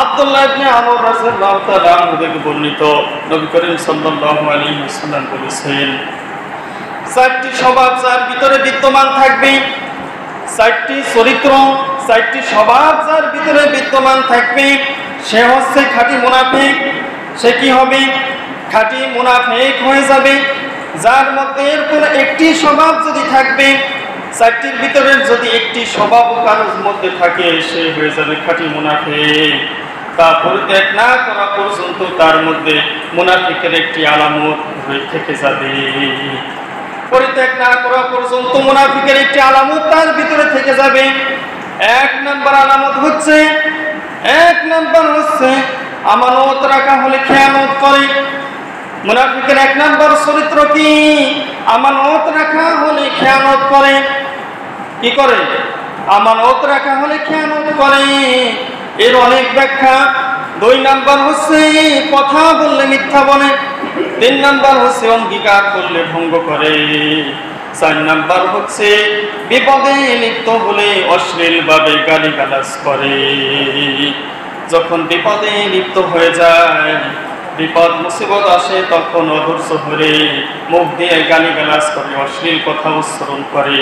আব্দুল্লাহ ইবনে আমর রাদিয়াল্লাহু তাআলা আনহু থেকে বর্ণিত, নবী করিম সাল্লাল্লাহু আলাইহি ওয়াসাল্লাম বলেছেন, চারটি স্বভাব যার ভিতরে বিদ্যমান থাকবে, চারটি চরিত্র, চারটি স্বভাব যার ভিতরে বিদ্যমান থাকবে, সে হচ্ছে খাঁটি মুনাফিক। সে কি হবে? খাঁটি মুনাফিক হয়ে যাবে। যার মধ্যে এর কোনো একটি স্বভাব যদি থাকবে, চারটির ভিতরে যদি একটি স্বভাব কারোর মধ্যে থাকে, সে হয়ে যাবে খাঁটি মুনাফিক। তা পরিত্যাগ না করা পর্যন্ত তার মধ্যে মুনাফিকের একটি আলামত হয়ে থেকে যাবে। পরিত্যাগ না করা পর্যন্ত মুনাফিকের একটি আলামত তার ভিতরে থেকে যাবে। এক নাম্বার আলামত হচ্ছে, আমানত রাখা হলে খেয়ানত করে। মুনাফিকের এক নাম্বার চরিত্র কি? আমানত রাখা হলে খেয়ানত করে। কি করে? আমানত রাখা হলে খেয়ানত করে। এর অনেক ব্যাখ্যা। 2 নাম্বার হচ্ছে কথা বললে মিথ্যা বলে। 3 নাম্বার হচ্ছে অঙ্গীকার করলে ভঙ্গ করে। 4 নাম্বার হচ্ছে বিপদে লিপ্ত হলে অশ্লীল ভাবে গালিগালাজ করে। যখন বিপদে লিপ্ত হয়ে যায়, বিপদ মুসিবত আসে, তখন অধৈর্য হয়ে মুখ দিয়ে গালিগালাজ করে, অশ্লীল কথা উচ্চারণ করে।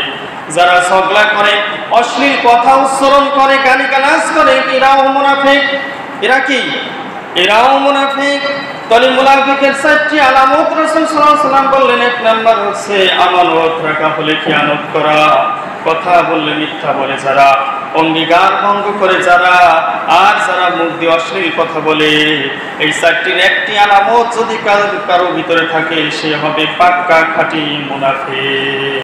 যারা ঝগড়া করে, অশ্লীল কথা উচ্চারণ করে, গালিগালাজ করে, এরাও মুনাফিক। এরা কি? এরাও মুনাফিক। তাহলে মুনাফিকের 4টি আলামত রাসূল সাল্লাল্লাহু আলাইহি ওয়াসাল্লাম বললেন। 1 নাম্বার হচ্ছে আমানত রাখা হলে খেয়ানত করা, কথা বললে মিথ্যা বলে যারা, অঙ্গীকার ভঙ্গ করে যারা, আর যারা মুখ দিয়ে অশ্লীল কথা বলে। এই 4টির একটি আলামত যদি কারো ভিতরে থাকে, সে হবে পাক্কা খাঁটি মুনাফিক।